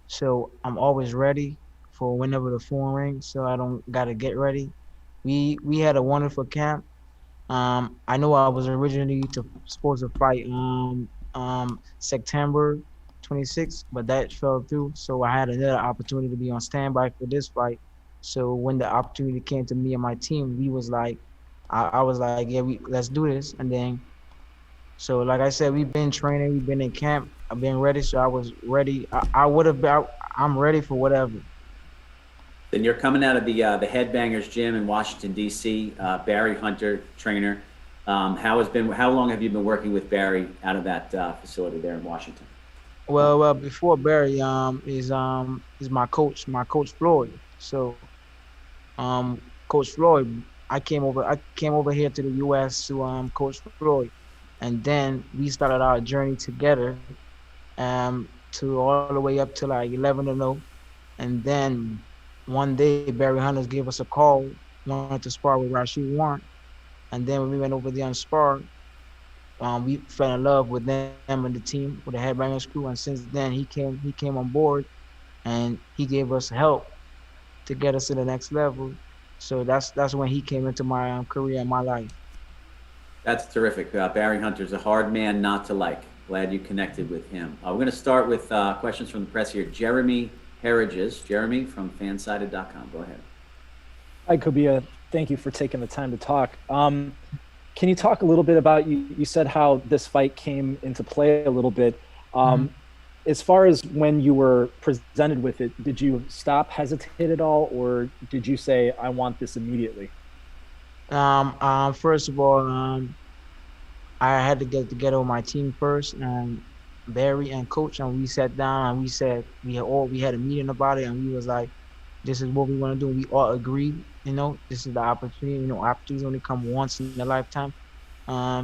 So I'm always ready for whenever the phone rings, so I don't gotta get ready. We had a wonderful camp. I know I was originally supposed to fight September 26th, but that fell through. So I had another opportunity to be on standby for this fight. So when the opportunity came to me and my team, we was like, I was like, yeah, let's do this. And then, so like I said, we've been training, we've been in camp, I've been ready. So I was ready. I would have been. I'm ready for whatever. Then you're coming out of the Headbangers Gym in Washington D.C. Barry Hunter, trainer. How long have you been working with Barry out of that facility there in Washington? Well, before Barry, is my coach Floyd. So, Coach Floyd, I came over here to the U.S. to Coach Floyd, and then we started our journey together, to all the way up to like 11-0, and then one day Barry Hunters gave us a call, wanted to spar with Rashid Warren, and then when we went over there and sparred, we fell in love with them and the team, with the Headbangers crew, and since then he came on board and he gave us help to get us to the next level. So that's when he came into my career and my life. That's terrific. Barry Hunter's a hard man not to like. Glad you connected with him. We're going to start with questions from the press here. Jeremy Herridges. Jeremy from fansided.com. Go ahead. Hi, Cobia. Thank you for taking the time to talk. Can you talk a little bit about, you said how this fight came into play a little bit. Mm-hmm. As far as when you were presented with it, did you stop, hesitate at all, or did you say, I want this immediately? First of all, I had to get together with my team first, and Barry and Coach, and we sat down and we said we had a meeting about it, and we was like, this is what we want to do. We all agreed, this is the opportunity. Opportunities only come once in a lifetime.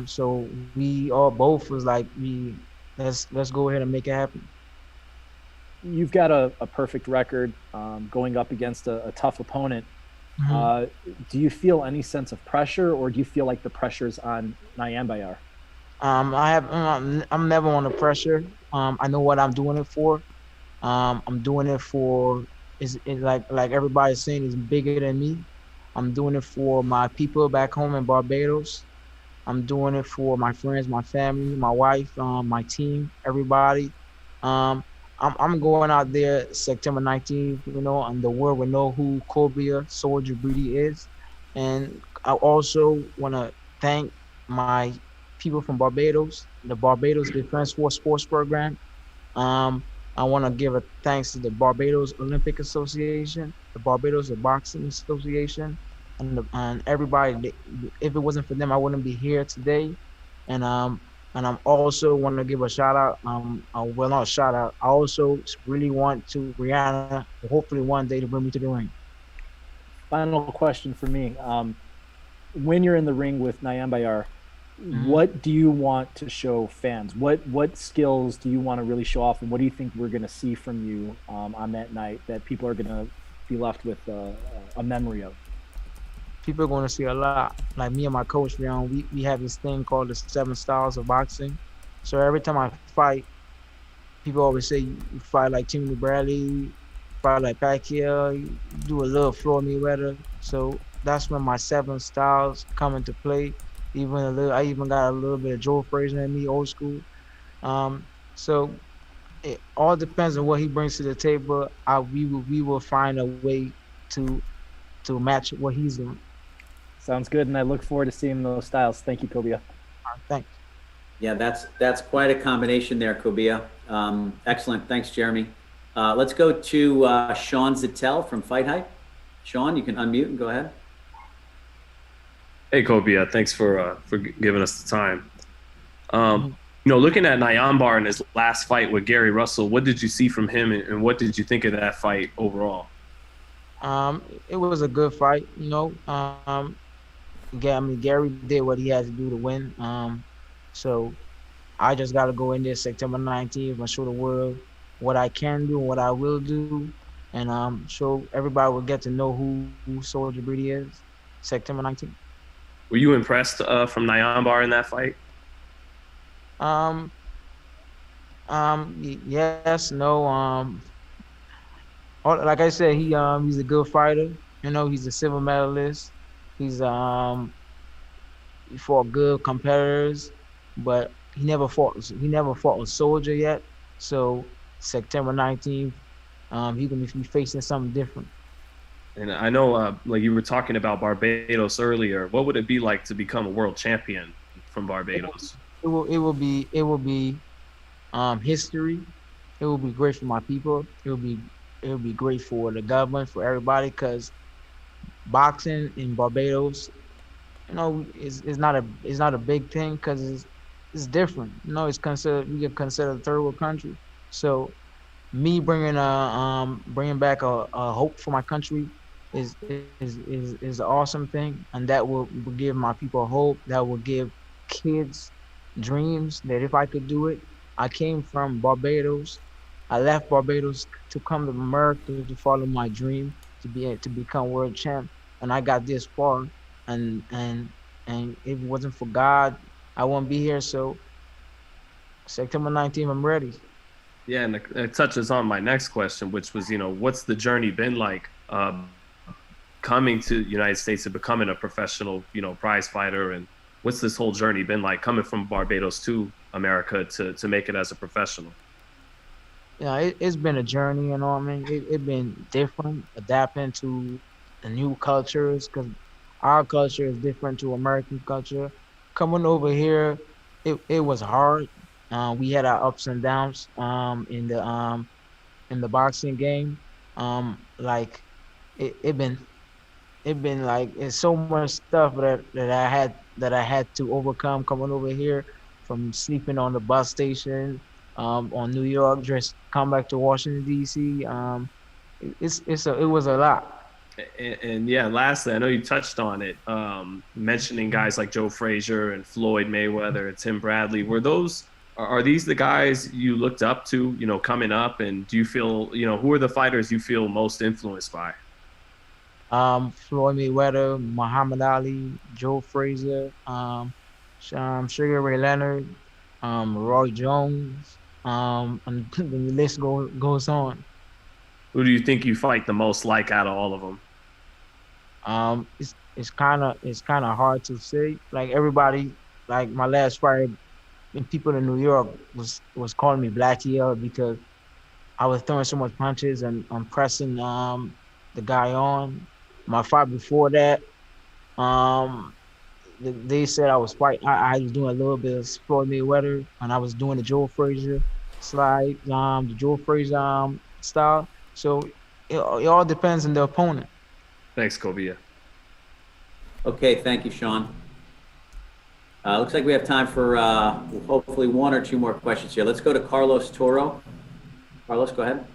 So we all both was like, let's go ahead and make it happen. You've got a perfect record going up against a tough opponent. Mhm. Do you feel any sense of pressure, or do you feel like the pressure's on Nayambayar? I'm never under pressure. I know what I'm doing it for. I'm doing it for is like everybody's saying is bigger than me. I'm doing it for my people back home in Barbados. I'm doing it for my friends, my family, my wife, my team, everybody. Um, I'm going out there September 19th, and the world will know who Cobia Soldier Breedy is. And I also want to thank my people from Barbados, the Barbados Defense Force Sports Program. I want to give a thanks to the Barbados Olympic Association, the Barbados Boxing Association, and everybody. If it wasn't for them, I wouldn't be here today. And I'm also want to give a shout out. Well, not a shout out. I also really want to Rihanna, hopefully one day to bring me to the ring. Final question for me. When you're in the ring with Nayambayar, Mhm. what do you want to show fans? What skills do you want to really show off, and what do you think we're going to see from you on that night that people are going to be left with a memory of? People are going to see a lot. Like me and my coach, we have this thing called the 7 styles of boxing. So every time I fight, people always say you fight like Timothy Bradley, fight like Pacquiao, you do a little Floyd Mayweather. So that's when my 7 styles come into play. I even got a little bit of Joe Frazier in me, old school. So it all depends on what he brings to the table. We will find a way to match what he's doing. Sounds good, and I look forward to seeing those styles. Thank you, Cobia. Thanks. Yeah, that's quite a combination there, Kobia. Excellent. Thanks, Jeremy. Let's go to Sean Zittel from Fight Hype. Sean, you can unmute and go ahead. Hey, Cobia, thanks for giving us the time. Mhm. Looking at Nyambar in his last fight with Gary Russell, what did you see from him, and what did you think of that fight overall? It was a good fight. Gary did what he had to do to win. So I just got to go in there September 19th and show the world what I can do and what I will do, and show everybody will get to know who Soldier Breedy is September 19th. Were you impressed from Nyambar in that fight? Um, yes, no. like I said, he's a good fighter. You know, he's a silver medalist. He's he fought good competitors, but he never fought a soldier yet. So September 19th, he's gonna be facing something different. And I know, like you were talking about Barbados earlier. What would it be like to become a world champion from Barbados? It will be history. It will be great for my people. It will be great for the government, for everybody, because boxing in Barbados, is not a big thing because it's different. It's considered we get considered a third world country. So me bringing back a hope for my country is an awesome thing, and that will give my people hope. That will give kids dreams that if I could do it. I came from Barbados. I left Barbados to come to America to follow my dream to become world champ, and I got this far, and if it wasn't for God, I wouldn't be here. So September 19th, I'm ready. Yeah, and it touches on my next question, which was, what's the journey been like coming to the United States and becoming a professional, prize fighter, and what's this whole journey been like coming from Barbados to America to make it as a professional? Yeah, it's been a journey, I mean, it been different, adapting to the new cultures, because our culture is different to American culture. Coming over here, it was hard. We had our ups and downs in the boxing game. Like it been like it's so much stuff that I had to overcome coming over here, from sleeping on the bus station on New York, just come back to Washington D.C. It was a lot. And yeah, lastly, I know you touched on it, mentioning guys like Joe Frazier and Floyd Mayweather and Tim Bradley. Are these the guys you looked up to, coming up? And do you feel, who are the fighters you feel most influenced by? Floyd Mayweather, Muhammad Ali, Joe Frazier, Sugar Ray Leonard, Roy Jones, and the list goes on. Who do you think you fight the most like out of all of them? It's kind of hard to say. Like everybody, like my last fight, and people in New York was calling me Black EL because I was throwing so much punches and pressing the guy on. My fight before that, um, they said I was fighting. I was doing a little bit of Floyd Mayweather, and I was doing the Joe Frazier slide, the Joe Frazier style. So it all depends on the opponent. Thanks, Cobia. Okay, thank you, Sean. Looks like we have time for hopefully one or two more questions here. Let's go to Carlos Toro. Carlos, go ahead.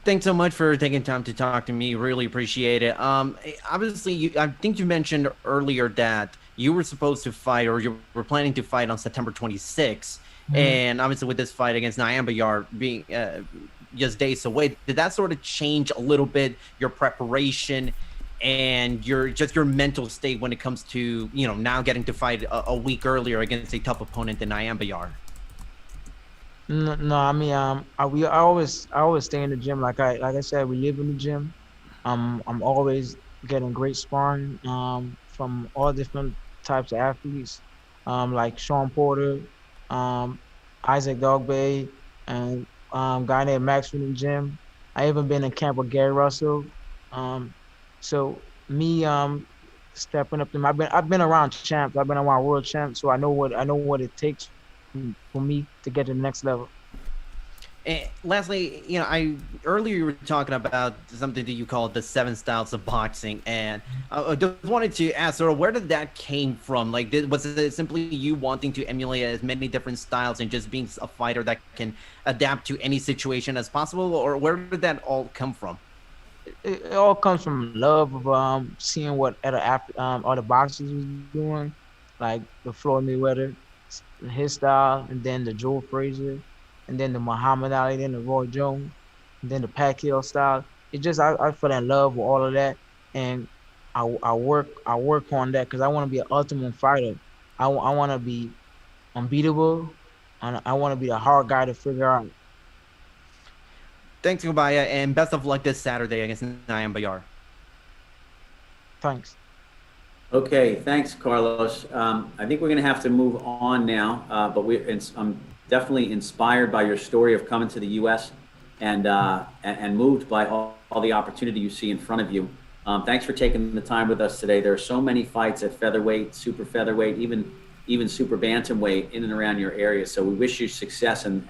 Thanks so much for taking time to talk to me. Really appreciate it. Obviously, I think you mentioned earlier that you were supposed to fight, or you were planning to fight on September 26th. And obviously with this fight against Nayambayar being just days away, did that sort of change a little bit your preparation and your mental state when it comes to, now getting to fight a week earlier against a tough opponent than Nayambayar? No, I mean, I always stay in the gym. Like I said, we live in the gym. I'm always getting great sparring from all different types of athletes, like Sean Porter, Isaac Dogbe, and guy named Max from the gym. I even been in camp with Gary Russell. So me stepping up to I've been around champs. I've been around world champs, so I know what it takes for me to get to the next level. And lastly, I earlier you were talking about something that you called the 7 styles of boxing, and I just wanted to ask, sort of, where did that came from? Like, was it simply you wanting to emulate as many different styles and just being a fighter that can adapt to any situation as possible, or where did that all come from? It all comes from love of seeing what other boxers was doing, like the Floyd Mayweather, his style, and then the Joe Frazier, and then the Muhammad Ali, then the Roy Jones, and then the Pacquiao style. It just I fell in love with all of that, and I work on that because I want to be an ultimate fighter. I want to be unbeatable, and I want to be the hard guy to figure out. Thanks, Cobia, and best of luck this Saturday against Nayambayar. Thanks. Okay, thanks, Carlos. I think we're going to have to move on now, but I'm definitely inspired by your story of coming to the U.S. and moved by all the opportunity you see in front of you. Thanks for taking the time with us today. There are so many fights at featherweight, super featherweight, even super bantamweight in and around your area. So we wish you success and